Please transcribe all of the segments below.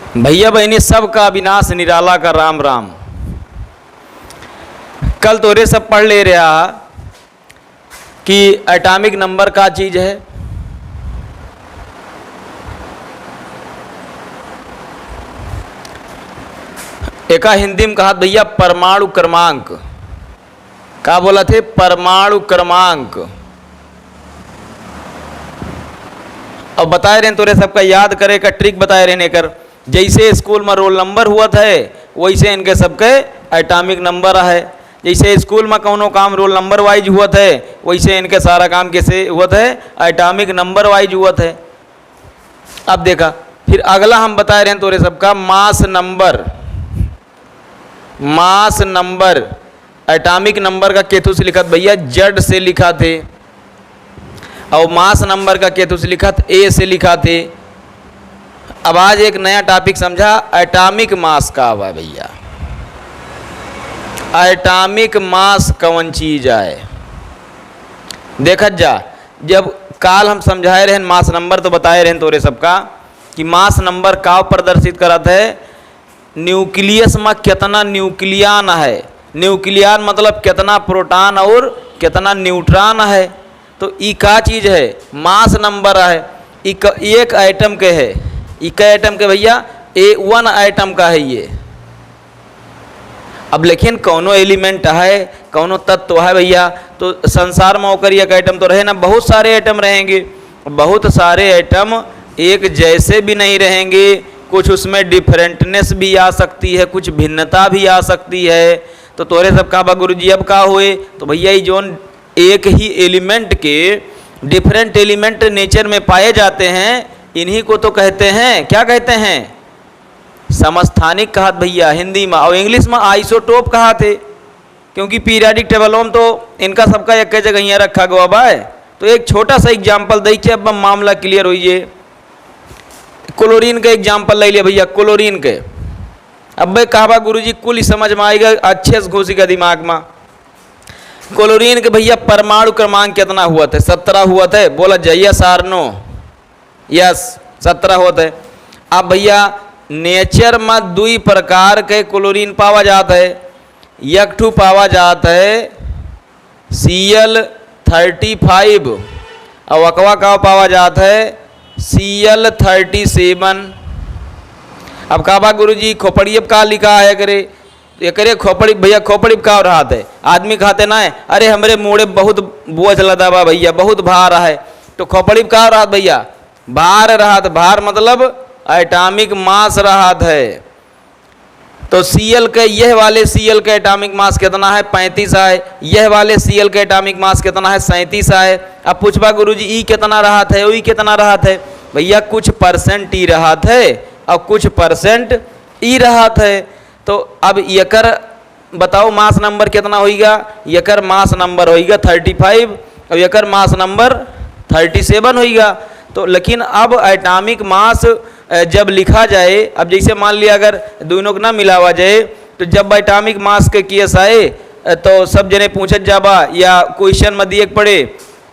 भैया बहनी सब का अविनाश निराला का राम राम। कल तोरे सब पढ़ ले रहा कि एटॉमिक नंबर का चीज है। एका हिंदी में कहा भैया परमाणु क्रमांक। का बोला थे? परमाणु क्रमांक। अब बताए रहे तोरे सबका याद करे का ट्रिक बताए रहे कर। जैसे स्कूल में रोल नंबर हुआ था वैसे इनके सबके एटॉमिक नंबर है। जैसे स्कूल में कोनो काम रोल नंबर वाइज हुआ था वैसे इनके सारा काम कैसे हुआ था? एटॉमिक नंबर वाइज हुआ था। अब देखा फिर अगला हम बताए रहे तोरे सबका mass number. Mass number atomic number का केतु से लिखा भैया जेड से लिखा थे, और मास नंबर का केतु से लिखा ए से लिखा थे। अब आज एक नया टॉपिक समझा, एटॉमिक मास का हुआ भैया। एटॉमिक मास कौन चीज है देखत जा। जब काल हम समझाए रहे मास नंबर तो बताए रहे तोरे सबका कि मास नंबर का प्रदर्शित करत है न्यूक्लियस में कितना न्यूक्लियन है। न्यूक्लियन मतलब कितना प्रोटॉन और कितना न्यूट्रॉन है। तो ई का चीज है? मास नंबर है। एक आइटम के है। इका आइटम के भैया वन आइटम का है ये। अब लेकिन कौनो एलिमेंट है, कौनो तत्व है भैया, तो संसार में होकर एक आइटम तो रहे ना, बहुत सारे आइटम रहेंगे। बहुत सारे आइटम एक जैसे भी नहीं रहेंगे, कुछ उसमें डिफरेंटनेस भी आ सकती है, कुछ भिन्नता भी आ सकती है। तो तोरे सब का गुरुजी अब का हुए तो भैया ये जोन एक ही एलिमेंट के डिफरेंट एलिमेंट नेचर में पाए जाते हैं इन्हीं को तो कहते हैं, क्या कहते हैं? समस्थानिक कहा भैया हिंदी में, और इंग्लिश में आइसोटोप कहा थे। क्योंकि पीरियाडिक टेबलों में तो इनका सबका एक जगह यहाँ रखा गया है। तो एक छोटा सा एग्जाम्पल देखिए, अब मामला क्लियर होइए। क्लोरीन का एग्जाम्पल ले लिया भैया, क्लोरीन के। अब भाई कहा गुरुजी कुल समझ में आएगा, अच्छे से घुसेगा दिमाग में। क्लोरीन के भैया परमाणु क्रमांक कितना हुआ था? 17 हुआ था। बोला जाइए यस आर नो? यस 17 होता है। अब भैया नेचर में दुई प्रकार के क्लोरीन पावा जाता है। एक ठू पावा जाता है Cl35 और अकवा का पावा जाता है Cl37। अब कहा गुरुजी खोपड़ी अब का लिखा है करे? ये करे खोपड़ी भैया, खोपड़ी का रहा है आदमी खाते ना है। अरे हमरे मुड़े बहुत बोझ लदा बा भैया, बहुत भार है। तो खोपड़ी का रहा भैया? भार रहा। भार मतलब एटॉमिक मास रहा है। तो Cl के यह वाले Cl के एटॉमिक मास कितना है? 35 है। यह वाले Cl के एटॉमिक मास कितना है? 37 है। अब पूछबा गुरुजी ई कितना रहा है? वही कितना रहा है भैया? कुछ परसेंट ई रहा है और कुछ परसेंट ई रहा है। तो अब यकर बताओ मास नंबर कितना होगा? यकर मास नंबर होगा 35 और यकर मास नंबर 37 होगा। तो लेकिन अब एटॉमिक मास जब लिखा जाए, अब जैसे मान लिया अगर दोनों को ना मिलावा जाए, तो जब एटॉमिक मास के केस आए तो सब जने पूछत जाबा या क्वेश्चन में दिए पड़े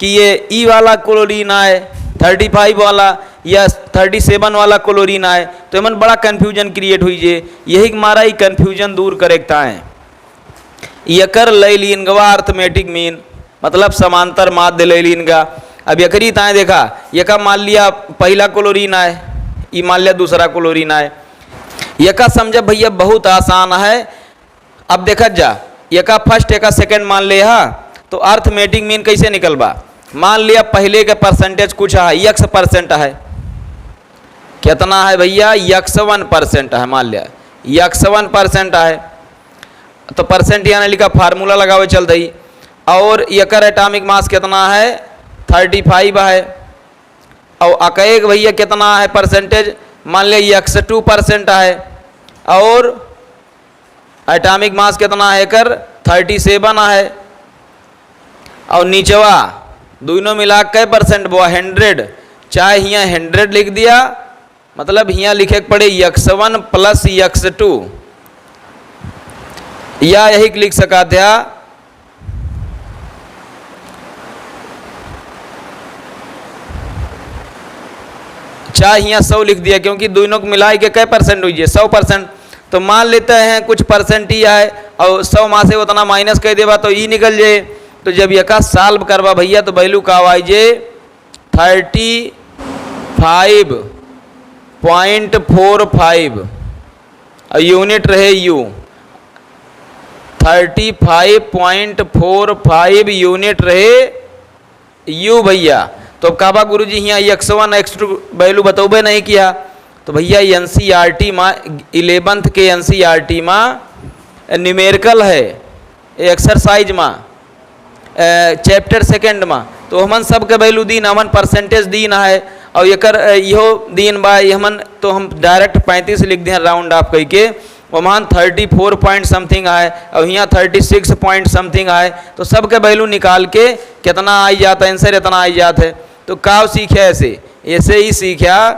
कि ये ई वाला क्लोरीन आए 35 वाला या 37 वाला क्लोरीन आए, तो मन बड़ा कन्फ्यूजन क्रिएट हुई जे। यही मारा ही कन्फ्यूजन दूर करेक्ता है। यकर ले लीन गवा अर्थमेटिक मीन मतलब समांतर माध्य ले लीन गा। अब यकरी ताए देखा, यका मान लिया पहला क्लोरीन आए, ई मान लिया दूसरा क्लोरीन आए। यका समझ भैया बहुत आसान है। अब देखा जा, यका फर्स्ट यका सेकंड मान ले हा, तो अर्थमेटिक मीन कैसे निकलबा? मान लिया पहले के परसेंटेज कुछ है, x% है। कितना है भैया? x1% है। मान लिया x1% है, तो परसेंट यहाँ लिखा, फार्मूला लगावे चल रही। और यकर एटॉमिक मास कितना है? 35 है। और अकेक भैया कितना है परसेंटेज? मान लिया x2% है। और एटॉमिक मास कितना है? कर 37 है। और नीचवा दोनों मिला के परसेंट वो 100, चाहे यहाँ 100 लिख दिया, मतलब यहाँ लिखे पड़े x1 प्लस x2, या यही लिख सका था चाहे यहाँ 100 लिख दिया, क्योंकि दोनों को मिला के कै परसेंट हुई है 100%। तो मान लेते हैं कुछ परसेंट ही आए और 100 माँ से उतना माइनस कर देवा तो ई निकल जाए। तो जब यका सॉल्व करवा भैया तो वैल्यू का आइजे 35.45 और यूनिट रहे यू। 35.45 यूनिट रहे यू भैया। तो अब कहबा गुरु जी यहाँ x1 x2 वैल्यू बतौबे नहीं किया। तो भैया NCERT में 11th के NCERT में न्यूमेरिकल है एक्सरसाइज में चैप्टर 2 में। तो हमन सब के वैल्यू दीन, हमन परसेंटेज दीन है और एकर इहो दीन बा। हमन तो हम डायरेक्ट 35 लिख दिए राउंड ऑफ कह के, वहाँ 34 पॉइंट समथिंग आए और यहाँ 36 पॉइंट समथिंग आए। तो सब के वैल्यू निकाल के कितना आई जाता है, आंसर इतना आई जाता है। तो काव सीखे ऐसे ही सीखा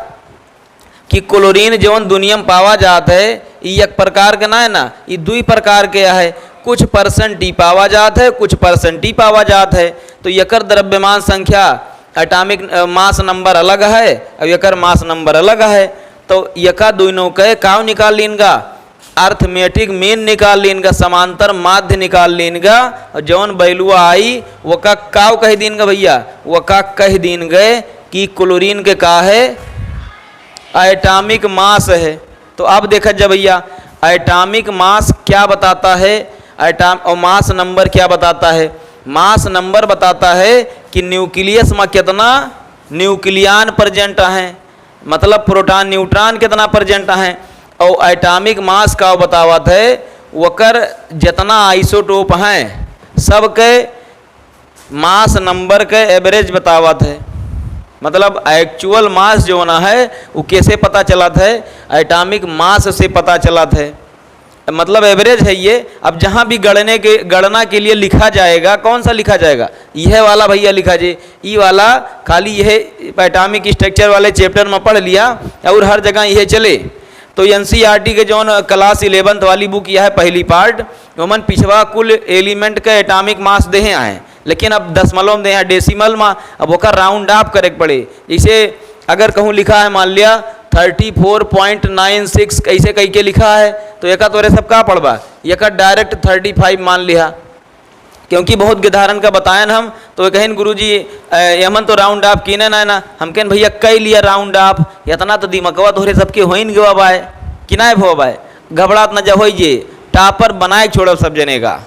कि क्लोरीन जौन दुनिया में पावा जाता है ये एक प्रकार का ना है ना, ये 2 प्रकार के है। कुछ परसेंट ही पावा जाता है, कुछ परसेंट ही पावा जाता है। तो यकर द्रव्यमान संख्या एटॉमिक मास नंबर अलग है और यकर मास नंबर अलग है। तो यका दोनों के काव निकाल लीनगा, अर्थमेटिक मीन निकाल लीनगा, समांतर माध्य निकाल लीनगा और जौन वैल्यू आई वो का काव कह दीनगा भैया, वो का कह दीन गए कि क्लोरीन के का है एटॉमिक मास है। तो अब देखा जा भैया एटॉमिक मास क्या बताता है, और मास नंबर क्या बताता है। मास नंबर बताता है कि न्यूक्लियस में कितना न्यूक्लियन प्रेजेंट हैं, मतलब प्रोटॉन न्यूट्रॉन कितना प्रेजेंट हैं। और एटॉमिक मास का बतावत है वकर जितना आइसोटोप हैं सबके मास नंबर के एवरेज बतावत है। मतलब एक्चुअल मास जो ना है वो कैसे पता चलत है, एटॉमिक मास से पता चलत है, मतलब एवरेज है ये। अब जहाँ भी गणना के लिए लिखा जाएगा, कौन सा लिखा जाएगा, यह वाला भैया लिखा जाए। ये वाला खाली यह एटॉमिक स्ट्रक्चर वाले चैप्टर में पढ़ लिया और हर जगह यह चले। तो NCERT के जो क्लास 11th वाली बुक यह है पहली पार्ट, वमन पिछवा कुल एलिमेंट के एटॉमिक मास देहे आए, लेकिन अब दशमलव में दे हैं डेसिमल में। अब वो राउंड ऑफ करे पड़े। जैसे अगर कहूँ लिखा है मान लिया 34.96 कैसे कह के लिखा है तो एक तोरे सब का पढ़बा, एक डायरेक्ट 35 मान लिया, क्योंकि बहुत गिधारन का बतायन हम। तो कहें गुरुजी यमन तो राउंड ऑफ कीने ना, हम कहें भैया कई लिया राउंड ऑफ, इतना तो दिमकवा तोहरे सबके हो नहीं गवा बाय कि ना भो बाय, घबरात न जब हो ये टापर बनाए छोड़ो सब जने का।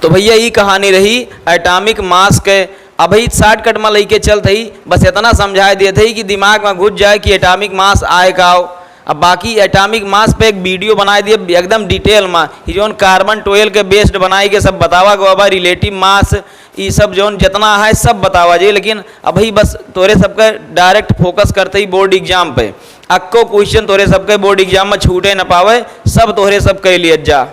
तो भैया ये कहानी रही एटॉमिक मास के। अब ही शॉर्टकट में लेके चल थी, बस इतना समझा दिए थे कि दिमाग में घुस जाए कि एटॉमिक मास आए का। अब बाकी एटॉमिक मास पे एक वीडियो बना दिए एकदम डिटेल में, जो कार्बन 12 के बेस्ड बनाई के सब बतावा गवा, रिलेटिव मास ये सब जो जितना है सब बतावा जाए। लेकिन अभी बस तोरे सबके डायरेक्ट फोकस करते ही बोर्ड एग्जाम पे, अक्को क्वेश्चन तोरे सबके बोर्ड एग्जाम में छूटे न पावे, सब तोहरे सब कह लिए जा।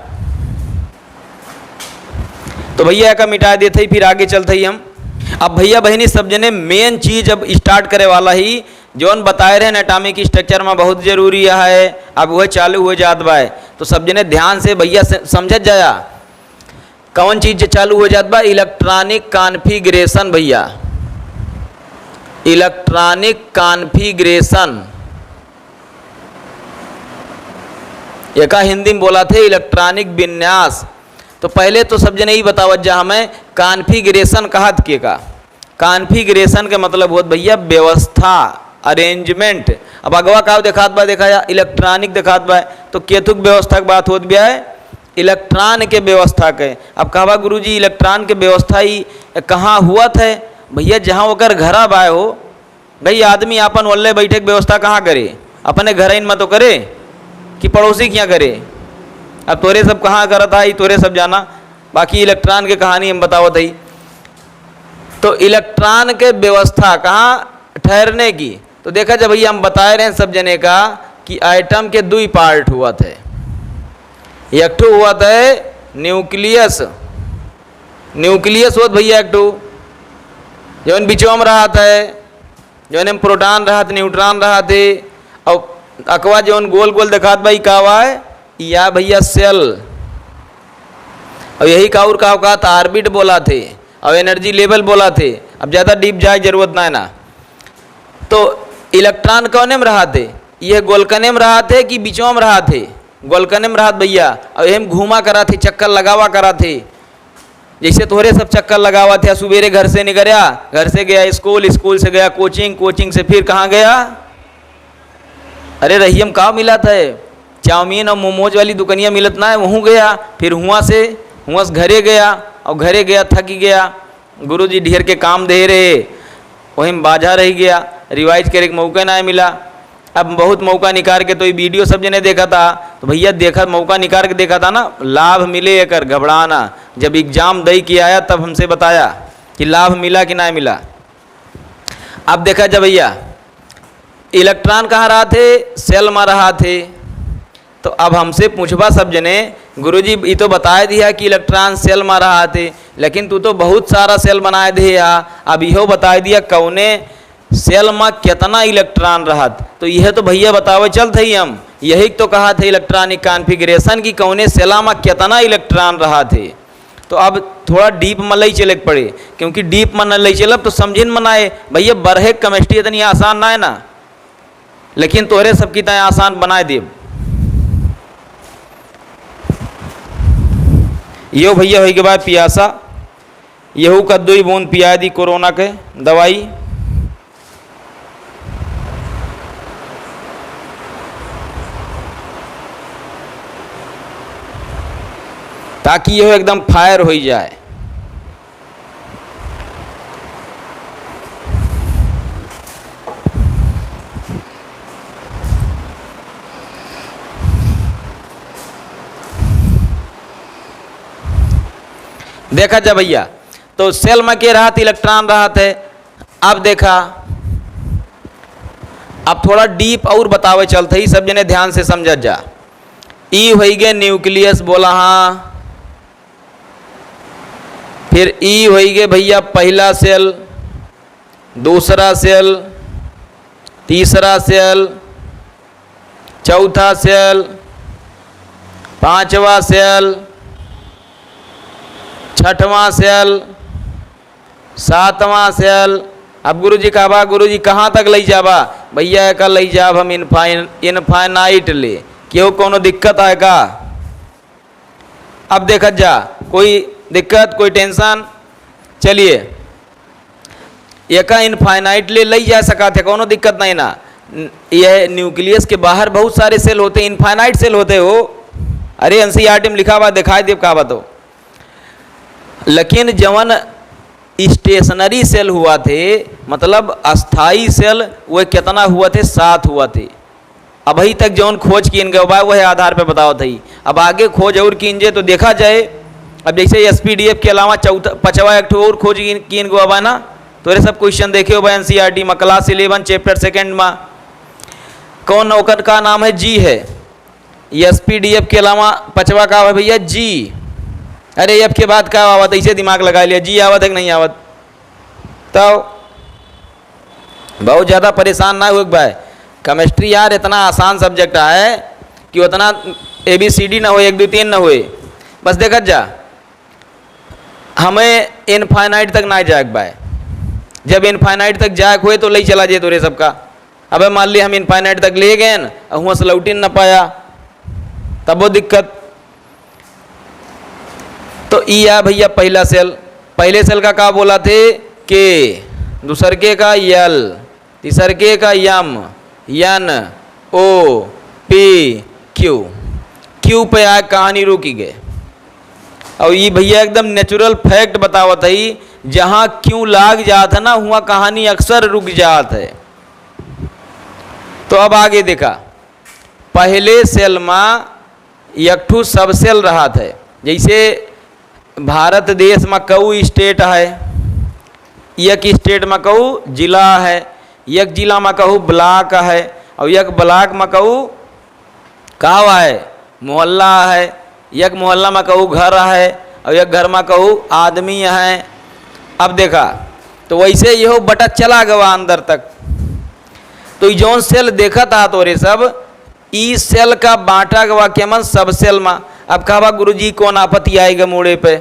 तो भैया का मिटा देते ही फिर आगे चलते ही हम। अब भैया बहनी सब जने मेन चीज अब स्टार्ट करे वाला ही जौन बताए रहे एटॉमिक स्ट्रक्चर में बहुत जरूरी है, अब वह चालू हो जात बा। तो सब जने ध्यान से भैया समझत जाया कौन चीज चालू हो जात बा, इलेक्ट्रॉनिक कॉन्फ़िगरेशन भैया, इलेक्ट्रॉनिक कॉन्फ़िगरेशन। एक हिंदी में बोला थे इलेक्ट्रॉनिक विन्यास। तो पहले तो सब जने ही बतावत जा हमें कॉन्फ़िगरेशन कहत के का। कॉन्फ़िगरेशन के मतलब होत भैया व्यवस्था, अरेंजमेंट। अब अगवा का देखात बा, देखा जा इलेक्ट्रॉनिक देखात बा, तो केतुक व्यवस्था की बात होत भी है, इलेक्ट्रॉन के व्यवस्था के। अब कहवा गुरुजी इलेक्ट्रॉन के व्यवस्था ही कहाँ हुआ थे भैया, जहाँ ओकर घरा बाय हो। भाई आदमी अपन वल्ले बैठे की व्यवस्था कहाँ करे, अपने घर इन में तो करे कि पड़ोसी क्या करे। अब तोरे सब कहाँ करत है तोरे सब जाना, बाकी इलेक्ट्रॉन के कहानी हम बतावत है। तो इलेक्ट्रॉन के व्यवस्था कहाँ ठहरने की, तो देखा जब भैया हम बताए रहे हैं सब जने का कि आइटम के 2 पार्ट हुआ थे। एक ठो हुआ था न्यूक्लियस, न्यूक्लियस हुआ भैया एक ठो जो बीचों में रहा था, जो प्रोटॉन रहा थे, न्यूट्रॉन रहा थे। और अकवा जो गोल गोल दिखात भाई का हुआ है या भैया सेल। और यही का और का औकात आर्बिट बोला थे और एनर्जी लेवल बोला थे। अब ज़्यादा डीप जाए जरूरत ना है ना। तो इलेक्ट्रॉन कौने में रहा थे, यह गोलकने में रहा थे कि बीचों में रहा थे, गोलकने में रहा भैया। और यही घूमा करा थे, चक्कर लगावा करा थे, जैसे तोहरे सब चक्कर लगावा थे। सुबेरे घर से निकला, घर से गया स्कूल, स्कूल से गया कोचिंग, कोचिंग से फिर कहाँ गया, अरे रहियम का मिला था, चाउमीन और मोमोज वाली दुकानियाँ मिलत ना है, वहाँ गया। फिर हुआ से घरे गया, और घरे गया थक गया, गुरुजी ढेर के काम दे रहे, वहीं में बाझा रह गया, रिवाइज करे के मौका ना मिला। अब बहुत मौका निकाल के, तो ये वीडियो सब जने देखा था, तो भैया देखा मौका निकाल के देखा था ना, लाभ मिले कर घबराना। जब एग्जाम दे के आया तब हमसे बताया कि लाभ मिला कि ना मिला। अब देखा जब भैया इलेक्ट्रॉन कहाँ रहा थे, सेल में रहा थे। तो अब हमसे पूछबा सब जने, गुरुजी ये तो बता दिया कि इलेक्ट्रॉन सेल में रहा थे, लेकिन तू तो बहुत सारा सेल बनाए दिया, अब इहो बता दिया कौने सेल में कितना इलेक्ट्रॉन रहत। तो यह तो भैया बतावे चलते ही हम यही तो कहा थे इलेक्ट्रॉनिक कॉन्फ़िगरेशन की कौने सेला में कितना इलेक्ट्रॉन रहा थे। तो अब थोड़ा डीप में लई चले पड़े, क्योंकि डीप में न लई चलब तो समझिन मनाए भैया बरहे केमिस्ट्री इतनी आसान ना है ना, लेकिन तोहरे सबकी तरह आसान बनाए देव। यो भैया हो के बाद पियासा, यहू कद्दू ही बूंद पिया दी कोरोना के दवाई। ताकि यह एकदम फायर हो जाए। देखा जा भैया, तो सेल में के रहा इलेक्ट्रॉन रहा थे। अब देखा, अब थोड़ा डीप और बतावे चलते ही सब जने ध्यान से समझ जा। ई हो गए न्यूक्लियस बोला, हाँ। फिर ई हो गए भैया पहला सेल, दूसरा सेल, तीसरा सेल, चौथा सेल, पांचवा सेल, छठवां सेल, सातवां सेल। अब गुरुजी कहबा, गुरुजी कहाँ तक ले जाबा, भैया का ले जाब हम इनफाइनाइट ले, क्यों कोनो दिक्कत आए का। अब देखा जा, कोई दिक्कत कोई टेंशन, चलिए एका इनफाइनाइट ले जा सका थे, कोनो दिक्कत नहीं ना। यह न्यूक्लियस के बाहर बहुत सारे सेल होते, इनफाइनाइट सेल होते हो। अरे एनसीईआरटी में लिखा हुआ दिखाई दे का बात हो। लेकिन जवन स्टेशनरी सेल हुआ थे, मतलब अस्थाई सेल, वह कितना हुआ थे, 7 हुआ थे। अभी तक जौन खोज किन गए बा वह आधार पे बताओ थी। अब आगे खोज और कीन तो देखा जाए। अब जैसे एसपीडीएफ के अलावा पचवा एक और खोज किन गो बा ना, तो ये सब क्वेश्चन देखे हो एनसीईआरटी में क्लास 11 चैप्टर 2 में। कौन ओकर का नाम है, जी है। एसपीडीएफ के अलावा पचवा का है भैया जी। अरे एफ के बाद का आवत, ऐसे दिमाग लगा लिया, जी आवत है कि नहीं आवत। तो बहुत ज़्यादा परेशान ना हो भाई, केमिस्ट्री यार इतना आसान सब्जेक्ट है कि उतना ABCD ना हो, 1 2 3 ना हो, बस देखा जा। हमें इनफाइनाइट तक ना जाए भाई, जब इनफाइनाइट तक जाए हुए तो ले चला जाए तोरे सबका। अबे मान ली हम इनफाइनाइट तक ले गए न, वहाँ से लौटिन ना पाया, तब वो दिक्कत। तो ई आ भैया पहला सेल, पहले सेल का बोला थे के, दूसरके का यल, तीसरके का M, N O P Q, Q पे आए कहानी रुकी गए। और ये भैया एकदम नेचुरल फैक्ट बतावत है, जहाँ क्यों लाग जात है ना, हुआ कहानी अक्सर रुक जात है। तो अब आगे देखा, पहले सेल में एक ठू सब सेल रहा था। जैसे भारत देश में कऊ स्टेट है, एक स्टेट में कहू जिला है, एक जिला में कहू ब्लॉक है, और एक ब्लॉक में कहू का है मोहल्ला है, एक मोहल्ला में कहू घर है, और एक घर में कहू आदमी है। अब देखा तो वैसे यहो बटा चला गया अंदर तक। तो जौन सेल देखा था तोरे सब, ई सेल का बांटा गवा केमन सब सेल में। अब कहा गुरुजी कौन आपत्ति आएगा मूड़े पे?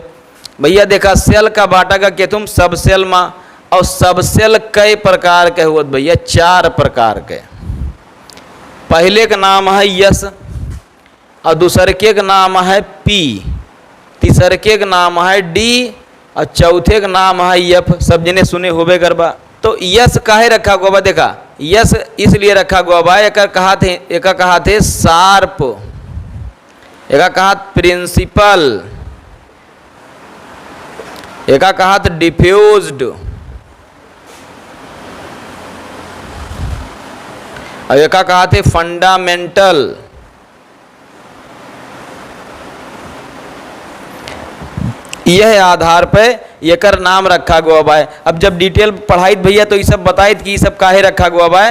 भैया देखा सेल का बांटा के तुम सब सेल में, और सब सेल कई प्रकार के हुए भैया? 4 प्रकार के। पहले का नाम है यस, और दूसरे के नाम है पी, तीसरे के नाम है डी, और चौथे का नाम है एफ। सब जने सुने होबे करबा। तो यस काहे रखा हुआ? देखा यस इसलिए रखा हुआ बा, एक कहा थे शार्प, एक कहा प्रिंसिपल, एक कहा डिफ्यूज्ड, और एक कहा थे फंडामेंटल। यह आधार पे एकर नाम रखा गया बा। अब जब डिटेल पढ़ाई भैया तो ये सब बताइत कि ये सब काहे रखा गया बा।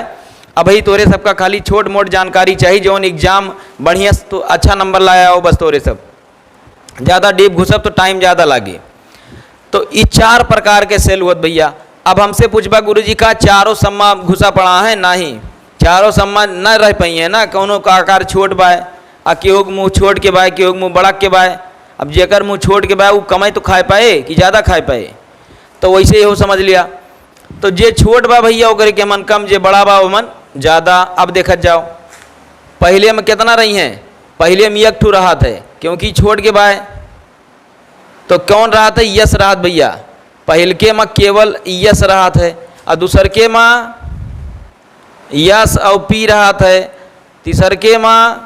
अब भाई तोरे सबका खाली छोट मोट जानकारी चाहिए, जौन एग्जाम बढ़िया तो अच्छा नंबर लाया हो, बस तोरे सब ज़्यादा डीप घुसब तो टाइम ज़्यादा लागे। तो ये 4 प्रकार के सेल हुआ भैया। अब हमसे पूछबा गुरुजी का चारों सम्मा घुसा पड़ा है? नहीं, चारों सम्मा न रह पाई है ना, कौनों का आकार छोट बाय, आ केहू मुँह छोट के बाय, केहू मुँह बड़ा के बाय। अब जेकर मुँह छोट के बाय वो कमाई तो खाए पाए कि ज़्यादा खाए पाए? तो वैसे ही हो समझ लिया। तो जे छोट बा भैया ओकरे के मन कम, जे बड़ा बा वो मन ज़्यादा। अब देखत जाओ पहले में कितना रही हैं? पहले में 1 ठू रहा था, क्योंकि छोट के बाय तो कौन रहा था? यस रहा भैया। पहल के में केवल यस रहा था, और दूसर के में यस और पी रहा था, तीसर के में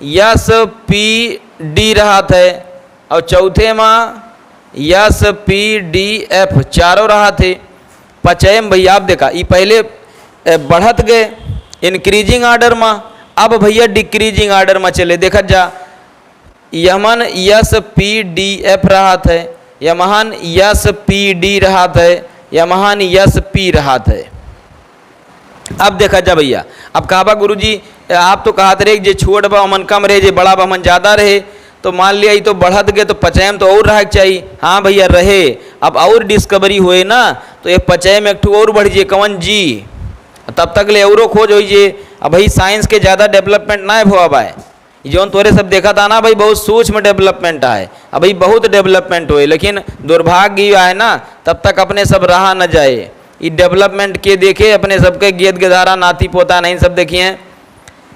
यस पी डी रहा था, और चौथे में यस पी डी एफ, चारों रहा थे। पचय में भैया आप देखा ये पहले बढ़त गए इंक्रीजिंग आर्डर में, अब भैया डिक्रीजिंग आर्डर में चले। देखा जा Yemen yes P D F रहा था, यमहन यस पी डी रहा था, यमहन यस पी रहा था। अब देखा जा भैया, अब कहा गुरुजी आप तो कहते रहे जे छोट बा मन कम रहे, जे बड़ा बा मन ज़्यादा रहे। तो मान लिया ये तो बढ़त गए तो पचय में तो और रह चाहिए। हाँ भैया रहे, अब और डिस्कवरी हुए ना तो ये पचय में एक ठू और बढ़ जाए, कौन जी, तब तक ले औरों खोज हो जाए। अब भाई साइंस के ज़्यादा डेवलपमेंट ना हुआ भाई, जौन तोरे सब देखा था ना भाई बहुत सूक्ष्म डेवलपमेंट आए। अब भाई बहुत डेवलपमेंट हुए, लेकिन दुर्भाग्य आए ना तब तक अपने सब रहा न जाए। ये डेवलपमेंट के देखे अपने सबके गेद गेदारा नाती पोता नहीं सब देखिए।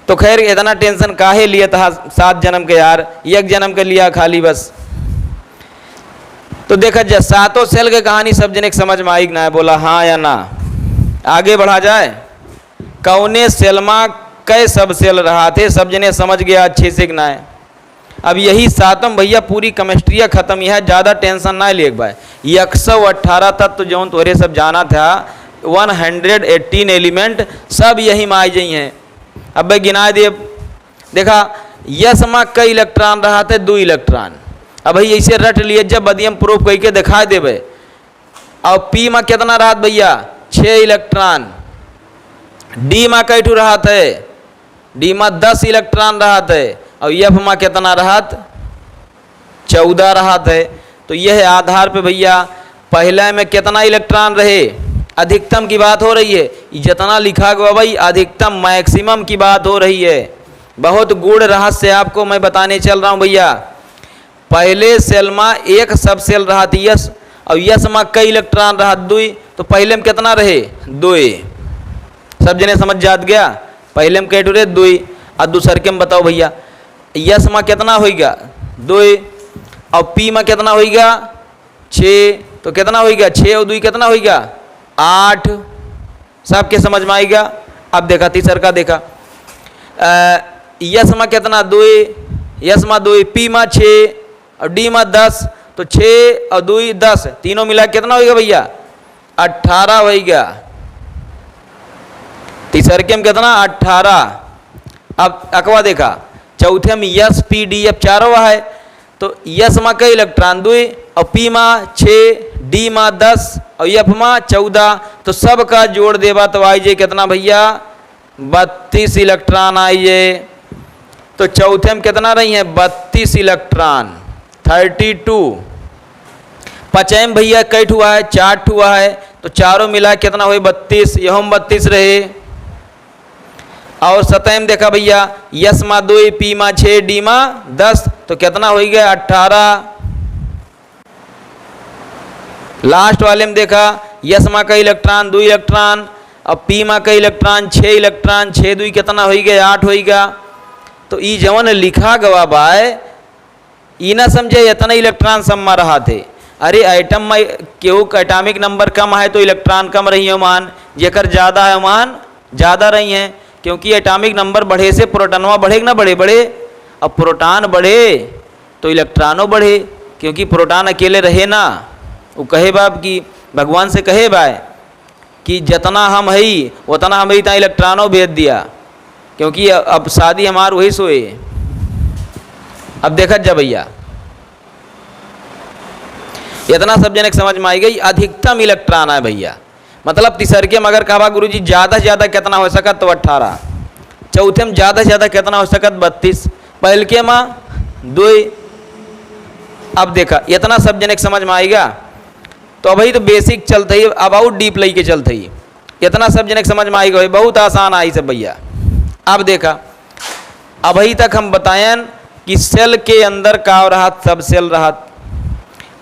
तो खैर इतना टेंशन काहे लिए था 7 जन्म के यार, 1 जन्म के लिया खाली बस। तो देखा जा 7 सेल के कहानी सब जने समझ में आई ना? बोला हाँ या ना? आगे बढ़ा जाए। कौने सेल में कै सब सेल रहा थे, सब जने समझ गया अच्छे से कि ना है। अब यही 7 भैया पूरी केमिस्ट्रिया खत्म, यह ज़्यादा टेंशन ना ले भाई। 118 तत्व जो तोरे सब जाना था, 118 एलिमेंट सब यही में आ जाई हैं। अब भाई गिना दे, देखा यस में कई इलेक्ट्रॉन रहा थे? 2 इलेक्ट्रॉन। अब भाई ऐसे रट लिए जब बदियम प्रूफ करके दिखा देवे। और पी में कितना रहा भैया? 6 इलेक्ट्रॉन। डी में कई ठू रहा थे? डी में 10 इलेक्ट्रॉन रहा थे। और एफ में कितना रहा? 14 रहा थे। तो यह आधार पे भैया पहले में कितना इलेक्ट्रॉन रहे? अधिकतम की बात हो रही है, जितना लिखा गया भाई अधिकतम मैक्सिमम की बात हो रही है। बहुत गूढ़ रहस्य आपको मैं बताने चल रहा हूँ भैया। पहले सेल में एक सब सेल रहा थी यस, और यस में कई इलेक्ट्रॉन रहा 2, तो पहले में कितना रहे? 2। सब जने समझ जात गया? पहले में कई रहे 2, और दूसर के में बताओ भैया यस में कितना होगा? 2, और पी में कितना होगा? 6। तो कितना होगा? 6 और 2 कितना होगा? 8। सबके समझ में आएगा? अब देखा तीसर का देखा यस में कितना? 2, यस में 2, पी में 6 और डी में 10। तो 6 और 2 10, तीनों मिला कितना होगा भैया? 18 होगा। तीसर के में कितना? 18। अब अकवा देखा चौथे में यस पी डी एफ चारों है। तो यस में कई इलेक्ट्रॉन? 2, और पी में 6, डी में 10 और एफ में 14। तो सब का जोड़ देवा तो आइए कितना भैया? 32 इलेक्ट्रॉन आइए। तो चौथे में कितना रही है? 32 इलेक्ट्रॉन, 32। पचय में भैया कई ठुआ है? 4 ठुआ है। तो चारों मिला कितना हुए? 32। यह 32 रहे। और सतह में देखा भैया यस मा 2 पी मा 6 डी मा 10, तो कितना हो गया 18। लास्ट वाले में देखा यस मा का इलेक्ट्रॉन 2 इलेक्ट्रॉन, अब पी मा का इलेक्ट्रॉन 6 इलेक्ट्रॉन, 6 2 कितना हो गया 8 होगा। तो ई जवन लिखा गवा बाय ई ना समझे इतना इलेक्ट्रॉन सब में रहा थे। अरे एटम में केहू का एटॉमिक नंबर कम है तो इलेक्ट्रॉन कम रही है मान, जेकर ज़्यादा है मान ज़्यादा रही हैं, क्योंकि एटॉमिक नंबर बढ़े से प्रोटॉनवा बढ़ेगा ना, बड़े बड़े। अब प्रोटॉन बढ़े तो इलेक्ट्रॉनों बढ़े, क्योंकि प्रोटॉन अकेले रहे ना। वो कहे बाप कि भगवान से कहे बाय कि जितना हम है उतना हम इतना इलेक्ट्रॉनों भेज दिया, क्योंकि अब शादी हमार वही सोए। अब देखा जा भैया इतना सब जने समझ में आई गई, अधिकतम इलेक्ट्रॉन है भैया। मतलब तीसरके में अगर कहा गुरु जी ज़्यादा से ज़्यादा कितना हो सकत तो 18, चौथे में ज़्यादा से ज़्यादा कितना हो सकत 32, पहलके में 2। अब देखा इतना सब जने समझ में आएगा। तो अभी तो बेसिक चलते ही, अब आउट डीप लई के चलते ही इतना सब जने समझ में आएगा, बहुत आसान आई सब भैया। अब देखा अभी तक हम बताएं कि सेल के अंदर का रहत सब सेल रहत,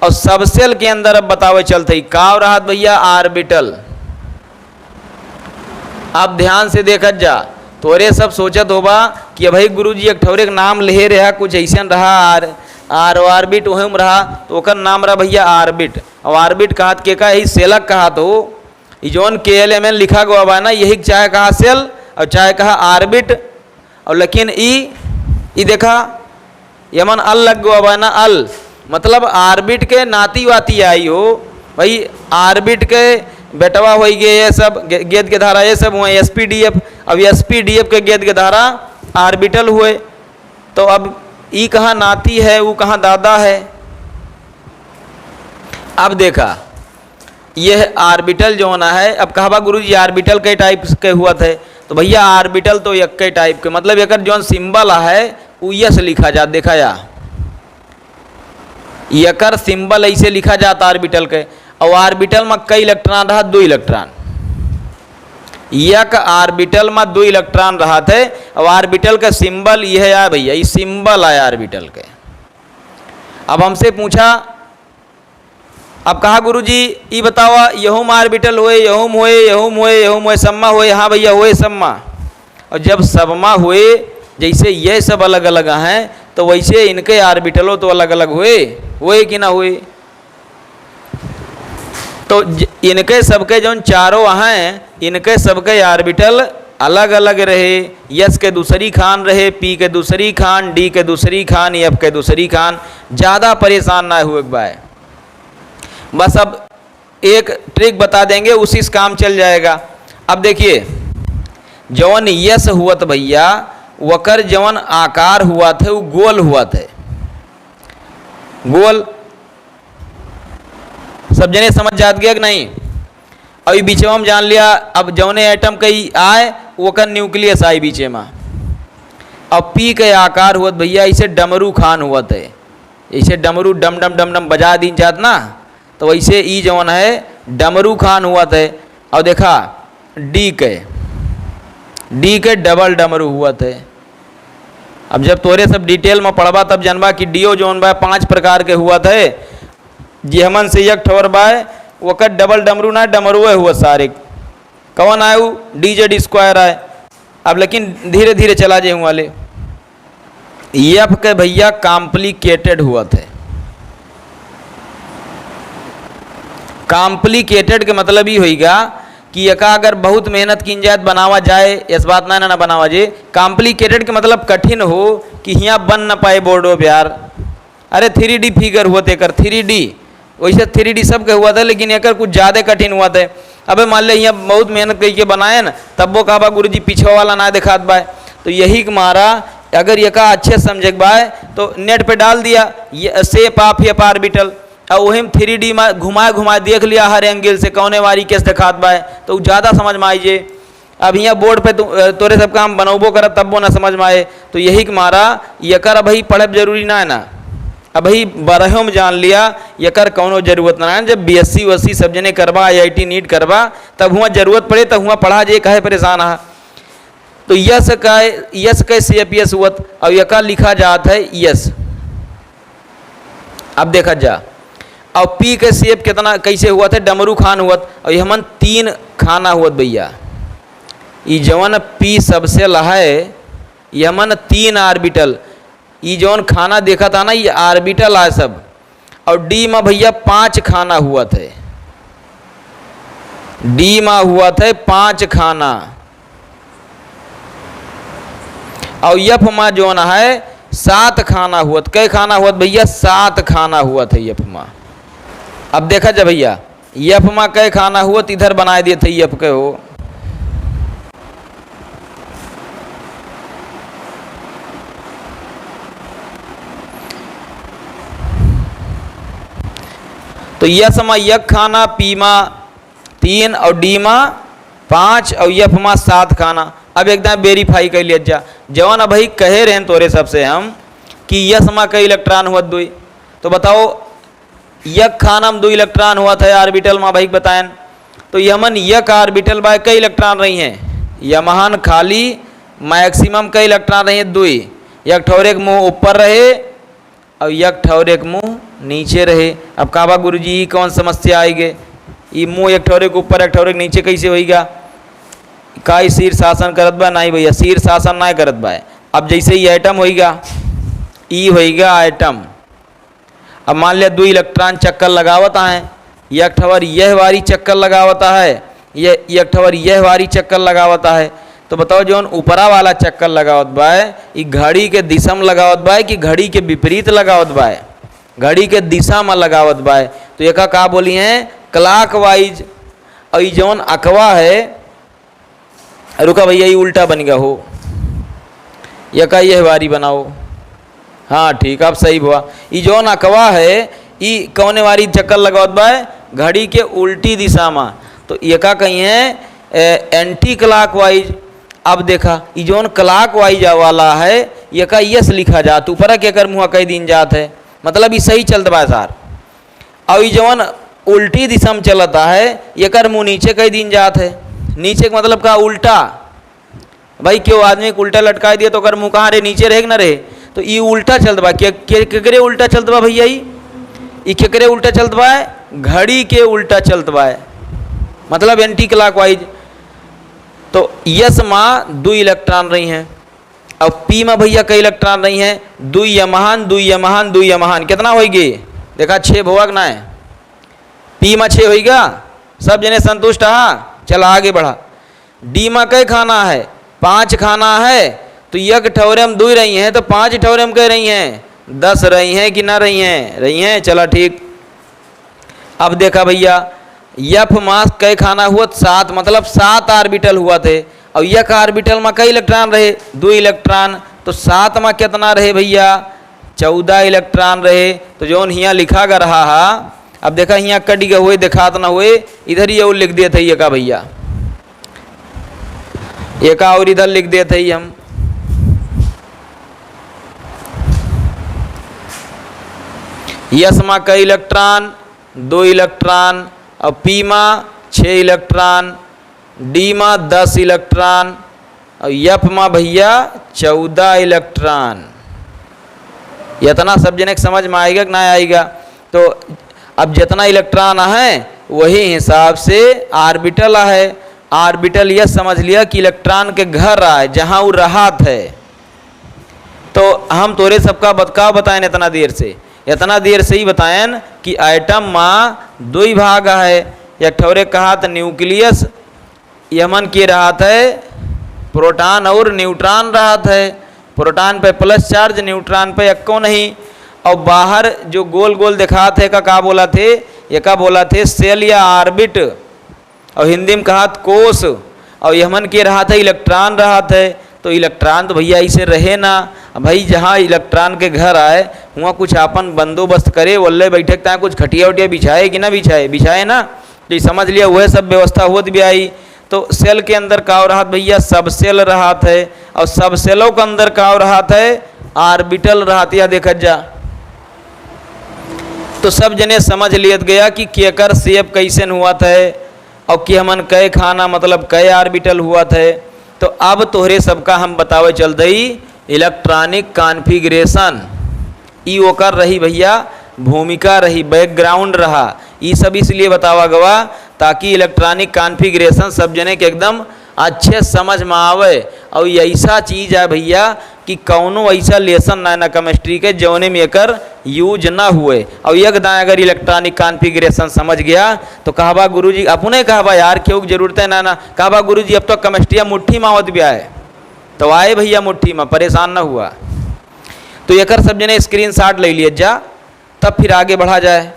और सब सेल के अंदर अब बतावे चलते ही का रहत भैया ऑर्बिटल। अब ध्यान से देखत जा, तोरे सब सोचत होबा कि भाई गुरुजी एक ठौरे के नाम ले रहा कुछ ऐसा रहा ऑर्बिट वहीं रहा, तो ओकर नाम रहा भैया ऑर्बिट। और ऑर्बिट कहत के का यही सेलक कहत हो, जोन KLMN लिखा गवा बा ना यही चाहे कहा सेल और चाहे कहा ऑर्बिट। और लेकिन ई देखा यमन अल लग गवा बा ना, अल मतलब ऑर्बिट के नाती वाती आई हो भाई, ऑर्बिट के बेटवा हो गए ये सब गेद के धारा ये सब हुए SPDF। अब SPDF के गेद के धारा ऑर्बिटल हुए, तो अब ई कहाँ नाती है वो कहाँ दादा है। अब देखा यह ऑर्बिटल जो होना है, अब कहा गुरुजी ऑर्बिटल के टाइप के हुआ थे, तो भैया ऑर्बिटल तो एक के टाइप के, मतलब एक जो सिंबल है वो यस लिखा जा, देखा जा यकर सिंबल ऐसे लिखा जाता ऑर्बिटल के। और ऑर्बिटल में कई इलेक्ट्रॉन रहा 2 इलेक्ट्रॉन, एक ऑर्बिटल में 2 इलेक्ट्रॉन रहा थे। और ऑर्बिटल का सिंबल यह है भैया, ये सिंबल आया ऑर्बिटल के। अब हमसे पूछा, अब कहा गुरुजी ये बतावा यहूँ में ऑर्बिटल हुए यहूँ हुए यहूँ हुए यहूँ हुए सम्मा हुए, हाँ भैया हुए सम्मा। और जब सबमा हुए जैसे ये सब अलग अलग हैं तो वैसे इनके ऑर्बिटलों तो अलग अलग हुए कि ना हुए। तो इनके सबके जो चारों हैं इनके सबके ऑर्बिटल अलग अलग रहे, यस के दूसरी खान रहे, पी के दूसरी खान, डी के दूसरी खान, एफ के दूसरी खान। ज़्यादा परेशान ना हुए बाय, बस अब एक ट्रिक बता देंगे उसी से काम चल जाएगा। अब देखिए जवन यस हुआ था भैया वकर जवन आकार हुआ थे वो गोल हुआ थे, गोल सब जने समझ जात गया कि नहीं। अभी बीच में हम जान लिया, अब जौने एटम कई आए वकर न्यूक्लियस आई बीच में। अब पी के आकार हुआ भैया इसे डमरू खान हुआ थे, इसे डमरू डम डम डम डम बजा दी जात ना, तो वैसे ई जवन है डमरू खान हुआ थे। और देखा डी के डबल डमरू हुआ थे। अब जब तोरे सब डिटेल में पढ़बा तब जानबा कि डीओ जोन बा 5 प्रकार के हुआ थे, जेहमन से एक ठोर बाय वकर डबल डमरू ना डमरुए हुआ सारे। कौन आए वो DZ स्क्वायर आए। अब लेकिन धीरे धीरे चला जाए वाले एफ के भैया कॉम्प्लिकेटेड हुआ थे। कॉम्प्लिकेटेड के मतलब ही होगा कि एका अगर बहुत मेहनत की जाए बनावा जाए, इस बात ना बनावा जाए। कॉम्प्लिकेटेड के मतलब कठिन हो कि यहाँ बन न पाए बोर्डो प्यार। अरे 3D फिगर हुआ थे कर 3D, वैसे 3D सब के हुआ था लेकिन एक कुछ ज़्यादा कठिन हुआ थे। अबे मान ले यहाँ बहुत मेहनत करके बनाए ना, तब वो कहा गुरुजी पीछे वाला ना दिखात बाय। तो यही मारा अगर ये का अच्छे समझ बाय तो नेट पे डाल दिया ये शेप ऑफ एफ ऑर्बिटल, और वही 3D में घुमाए देख लिया हर एंगल से कौने वारी केस दिखात बाय, तो ज़्यादा समझ में आइए। अब यहाँ बोर्ड पे तोरे सब काम बनबो कर तब वो ना समझ में आए। तो यही मारा यकर भाई पढ़े जरूरी ना है ना, अब भाई बारहों में जान लिया यकर कौनो जरूरत ना है। जब BSc वसी सब जने करवा IIT नीट करवा तब हुआ जरूरत पड़े तब हुआ पढ़ा जे कहे परेशान है। तो यस का शेप यस हुआ और यका लिखा जात है यस। अब देखा जा और पी के शेप कितना कैसे हुआ था, डमरू खान हुआ और हमन 3 खाना हुआ भैया। ये जवन पी सबसे लहाए यमन 3 आर्बिटल, ये जवन खाना देखा था ना ये आर्बिटल आए सब। और डी में भैया 5 खाना हुआ थे, डी में हुआ थे 5 खाना। और यफ में जो है 7 खाना हुआ। कई खाना हुआ भैया? 7 खाना हुआ थे यफ में। अब देखा जा भैया यफ में कई खाना हुआ इधर बनाए दिए थे यफ के हो। तो यस में यक खाना, पी में 3 और डी में 5 और यफ में 7 खाना। अब एकदम वेरीफाई कर लिया जा जवान। अब भाई कहे रहे तोरे सबसे हम कि यस में कई इलेक्ट्रॉन हुआ 2, तो बताओ यक खाना में 2 इलेक्ट्रॉन हुआ था आर्बिटल में भाई बताएं। तो यमन यक आर्बिटल बाय कई इलेक्ट्रॉन रही हैं, यमहन खाली मैक्सिमम कई इलेक्ट्रॉन रही हैं 2। यक ठौरे के मुँह ऊपर रहे और यक ठौरे के मुँह नीचे रहे। अब काबा गुरुजी कौन समस्या आएगी? ये मुँह एक ठौरे के ऊपर एक ठौरे के नीचे कैसे होएगा? काई शीर शासन करत बा? नहीं भैया शीर शासन ना करत बा। अब जैसे ये एटम होएगा, ई होएगा एटम। अब मान लिया 2 इलेक्ट्रॉन चक्कर लगावत है, एक ठवर यह वारी चक्कर लगावता है, ये एक ठवर यह वारी चक्कर लगावता है। तो बताओ जौन ऊपरा वाला चक्कर लगावत बा ये घड़ी के दिशा में लगावत बा कि घड़ी के विपरीत लगावत बा? घड़ी के दिशा में लगावत बा। तो एक का बोली हैं क्लॉक वाइज। और ये जौन अकवा है, रुका भैया ये उल्टा बन गया हो, यका यह वारी बनाओ। हाँ ठीक, अब सही हुआ। ये जौन अकवा है ये कौने वारी चक्कर लगावत बा? घड़ी के उल्टी दिशा में। तो यका कहीं है एंटी क्लॉक वाइज। अब देखा ये जौन क्लॉक वाइज वाला है यका यस लिखा जात, ऊपर के कर मुँह कई दिन जात है, मतलब ये सही चलत बा सार। और ये जौन उल्टी दिशा में चलता है यकर मुँह नीचे कई दिन जात है। नीचे का मतलब का उल्टा। भाई क्यों आदमी को उल्टा लटका दिया तो अगर मुँह कहाँ रहे? नीचे रहे कि ना रहे? तो ये उल्टा चलत बा। केकरे उल्टा चलत बा भैया? ये केकरे उल्टा चलत बा? घड़ी के उल्टा चलत बा, मतलब एंटी क्लॉक वाइज। तो यस में 2 इलेक्ट्रॉन रही हैं और पी में भैया कई इलेक्ट्रॉन रही हैं? 2 यमहन 2 यमहन 2 यमहन। कितना होगी? देखा 6 भोग ना है, पी में 6 होगा। सब जने संतुष्ट? हाँ चल आगे बढ़ा। डी में कई खाना है? 5 खाना है। तो एक ठौरे में 2 रही हैं तो 5 ठौरे में कई रही हैं? 10 रही हैं कि ना रही हैं? रही हैं। चला ठीक। अब देखा भैया यफ मास कई खाना हुआ? 7, मतलब 7 आर्बिटल हुआ थे। और यक आर्बिटल में कई इलेक्ट्रॉन रहे? 2 इलेक्ट्रॉन। तो 7 में कितना रहे भैया? 14 इलेक्ट्रॉन रहे। तो जो यहाँ लिखा गा रहा है, अब देखा यहाँ कट गए हुए दिखात ना हुए, इधर ही और लिख दिए थे ये का भैया, ये का और इधर लिख दिए थे हम। यस में कई इलेक्ट्रॉन? 2 इलेक्ट्रॉन। और पी में 6 इलेक्ट्रॉन, डी में 10 इलेक्ट्रॉन और एफ में भैया 14 इलेक्ट्रॉन। इतना सब जने समझ में आएगा कि ना आएगा? तो अब जितना इलेक्ट्रॉन है वही हिसाब से आर्बिटल है। आर्बिटल यह समझ लिया कि इलेक्ट्रॉन के घर आए जहाँ वो रहा थे। तो हम तोरे सबका बतकाव बताएं इतना देर से ही बताएं कि आइटम में 2 भाग है। एक ठौरे कहा तो न्यूक्लियस यमन के रहा थे, प्रोटॉन और न्यूट्रॉन रहा थे। प्रोटॉन पे प्लस चार्ज, न्यूट्रॉन पे एक्को नहीं। और बाहर जो गोल गोल दिखा थे का बोला थे? ये का बोला थे? सेल या ऑर्बिट। और हिंदी में कहा कोष। और यमन के रहा था इलेक्ट्रॉन रहा थे। तो इलेक्ट्रॉन तो भैया ऐसे रहे ना भाई, जहाँ इलेक्ट्रॉन के घर आए वहाँ कुछ अपन बंदोबस्त करे, वल्ले बैठे तहाँ कुछ खटिया उटिया बिछाए कि ना बिछाए ना। तो समझ लिया वह सब व्यवस्था होत भी आई। तो सेल के अंदर का रहा भैया? सब सेल रहा थे। और सब सेलों के अंदर का रहा थे? आर्बिटल रहा था। देखा जा तो सब जने समझ लियत गया कि केकर शेप कैसे हुआ थे और कि हमन कई खाना मतलब कई आर्बिटल हुआ थे। तो अब तोहरे सबका हम बतावे चल दई इलेक्ट्रॉनिक कॉन्फ़िगरेशन। ई ओकर रही भैया भूमिका रही, बैकग्राउंड रहा। ये सब इसलिए बतावा गवा ताकि इलेक्ट्रॉनिक कॉन्फ़िगरेशन सब जने के एकदम अच्छे समझ में आवे। और ये ऐसा चीज़ है भैया कि कौनो ऐसा लेसन ना ना केमिस्ट्री के जौने में एकर यूज ना हुए। और एकदम अगर इलेक्ट्रॉनिक कॉन्फ़िगरेशन समझ गया तो कहबा गुरुजी, अपने कहबा यार क्यों जरूरत है ना ना, कहबा गुरुजी अब तो केमिस्ट्रिया मुट्ठी में आवत भी आए, तो आए भैया मुट्ठी में, परेशान ना हुआ। तो एकर सब जने स्क्रीन शॉट ले लिए जा, तब फिर आगे बढ़ा जाए।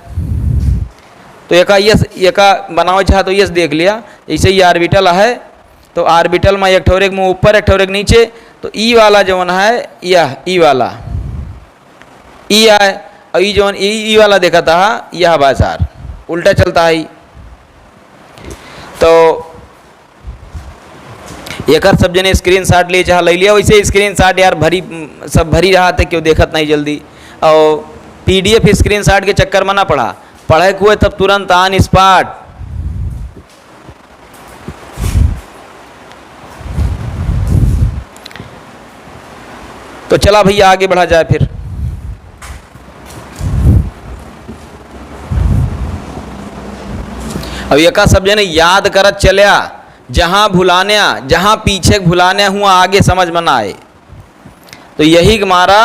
तो एका बनाओ चाह तो यस देख लिया, ऐसे ही ऑर्बिटल है। तो ऑर्बिटल में एक ठोरेक मुँह ऊपर एक ठोरेक नीचे, तो ई वाला जौन है यह ई वाला ई है, और ई जौन ई वाला देखा था यह बाजार उल्टा चलता है। तो एकर सब जने स्क्रीन शॉट ले चाह ले लिया। वैसे स्क्रीन शॉट यार सब भरी रहा था, क्यों देखत नहीं जल्दी। और PDF स्क्रीन शॉट के चक्कर में ना पढ़ा, पढ़े हुए तब तुरंत ऑन स्पॉट। तो चला भैया आगे बढ़ा जाए फिर। अब एका सब जने याद करत चलिया, जहां भुलाने जहां पीछे भुलाने हुआ आगे समझ में ना आए। तो यही हमारा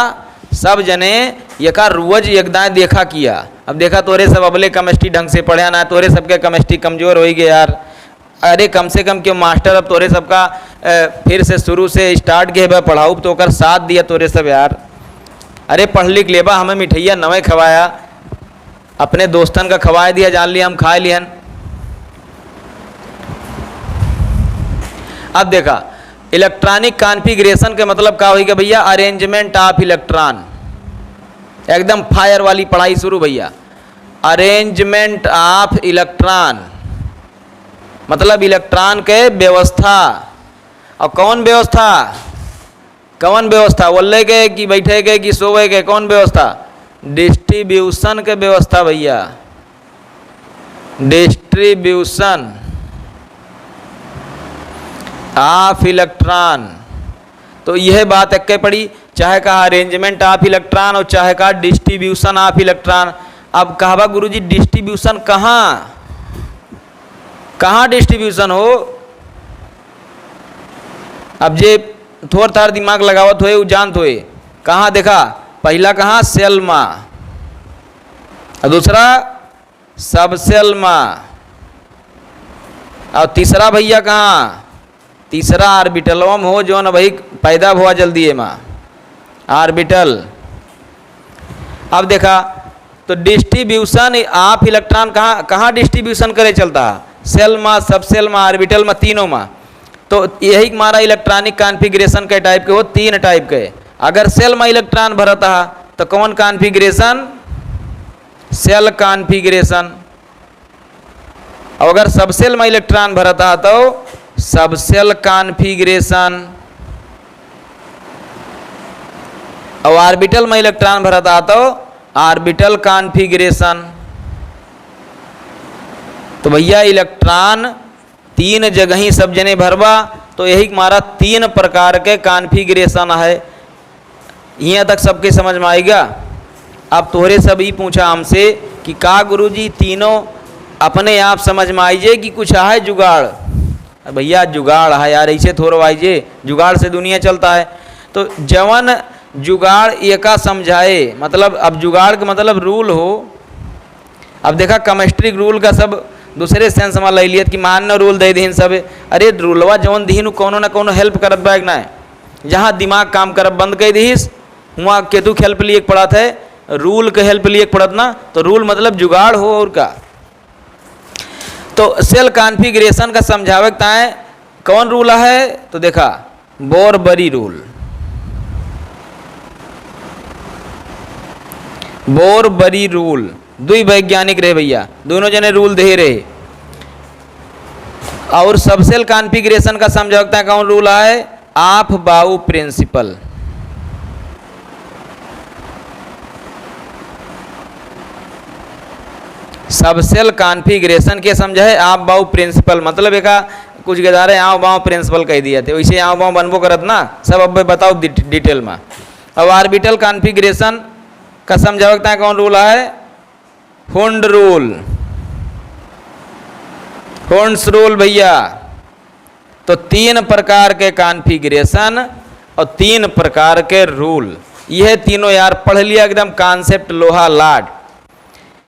सब जने एका रोज एकदाएं देखा किया। अब देखा तोरे सब अबले केमिस्ट्री ढंग से पढ़े ना, तोरे सबके केमिस्ट्री कमजोर हो गए यार। अरे कम से कम क्यों मास्टर अब तोरे सबका फिर से शुरू से स्टार्ट के पढ़ाऊ तो कर साथ दिया तोरे सब यार। अरे पढ़ लिख लेबा, हमें मिठैया नवे खवाया, अपने दोस्तन का खवाए दिया, जान लिया हम खाए लियन। अब देखा इलेक्ट्रॉनिक कॉन्फ़िगरेशन के मतलब क्या होगा भैया, अरेंजमेंट ऑफ इलेक्ट्रॉन। एकदम फायर वाली पढ़ाई शुरू भैया। अरेंजमेंट ऑफ इलेक्ट्रॉन मतलब इलेक्ट्रॉन के व्यवस्था। और कौन व्यवस्था, कौन व्यवस्था, बोलने के कि बैठे के कि सोवे के, कौन व्यवस्था, डिस्ट्रीब्यूशन के व्यवस्था भैया, डिस्ट्रीब्यूशन ऑफ इलेक्ट्रॉन। तो यह बात एक पड़ी, चाहे कहा अरेंजमेंट ऑफ इलेक्ट्रॉन और चाहे कहा डिस्ट्रीब्यूशन ऑफ इलेक्ट्रॉन। अब कहवा गुरुजी डिस्ट्रीब्यूशन कहाँ कहाँ डिस्ट्रीब्यूशन हो। अब जे थोड़ा थार दिमाग लगावत होए जानत होए, कहाँ देखा, पहला कहाँ सेल में, और दूसरा सब सेल में, और तीसरा भैया कहाँ, तीसरा ऑर्बिटलवा में हो जो न भाई पैदा हुआ जल्दी है माँ ऑर्बिटल। अब देखा तो डिस्ट्रीब्यूशन ऑफ इलेक्ट्रॉन कहाँ कहाँ डिस्ट्रीब्यूशन करे चलता है, सेल में, सब सेल में, ऑर्बिटल में, तीनों में। तो यही हमारा इलेक्ट्रॉनिक कॉन्फ़िगरेशन के टाइप के हो, तीन टाइप के। अगर सेल में इलेक्ट्रॉन भरता है तो कौन कॉन्फ़िगरेशन, सेल कॉन्फ़िगरेशन। और अगर सब सेल में इलेक्ट्रॉन भरता है तो सब सेल कॉन्फ़िगरेशन। और ऑर्बिटल में इलेक्ट्रॉन भरता है तो ऑर्बिटल कॉन्फ़िगरेशन। तो भैया इलेक्ट्रॉन तीन जगह ही सब जने भरवा, तो यही हमारा तीन प्रकार के कॉन्फ़िगरेशन है। यहाँ तक सबके समझ में आएगा। अब तोहरे सब ही पूछा हमसे कि का गुरुजी तीनों अपने आप समझ में आइजे कि कुछ है जुगाड़। भैया जुगाड़ है यार, ऐसे थोड़ा आइजे, जुगाड़ से दुनिया चलता है। तो जवन जुगाड़ एका समझाए, मतलब अब जुगाड़ का मतलब रूल हो। अब देखा केमिस्ट्री रूल का सब दूसरे सेंस में ले लिया कि मान रूल दे दीन सब। अरे रूलवा जौन दीन कोनो ना कोनो हेल्प करत बैग ना है। जहाँ दिमाग काम करब बंद कर दीस वहाँ केतु के हेल्प लिए पड़ा था, रूल के हेल्प लिए पड़त ना। तो रूल मतलब जुगाड़ हो और का। तो सेल कॉन्फ़िगरेशन का समझावकता है कौन रूल है, तो देखा बोरबरी रूल, बोरबरी रूल। दुई वैज्ञानिक रहे भैया, दोनों जने रूल दे रहे। और सब सेल कॉन्फ़िगरेशन का समझौता कौन रूल है, ऑफ बाउ प्रिंसिपल। सब सेल कॉन्फ़िगरेशन के समझे आप बाउ प्रिंसिपल मतलब एक कुछ गदारे आँव बाँव प्रिंसिपल कह दिए थे, वैसे आँव बाँव बनबो करत ना सब। अब बताओ डिटेल में। अब ऑर्बिटल कॉन्फ़िगरेशन का समझावता है कौन रूल है? हुंड रूल, हुंड्स रूल भैया। तो 3 प्रकार के कॉन्फ़िगरेशन और 3 प्रकार के रूल, यह तीनों यार पढ़ लिया एकदम कॉन्सेप्ट लोहा लाट।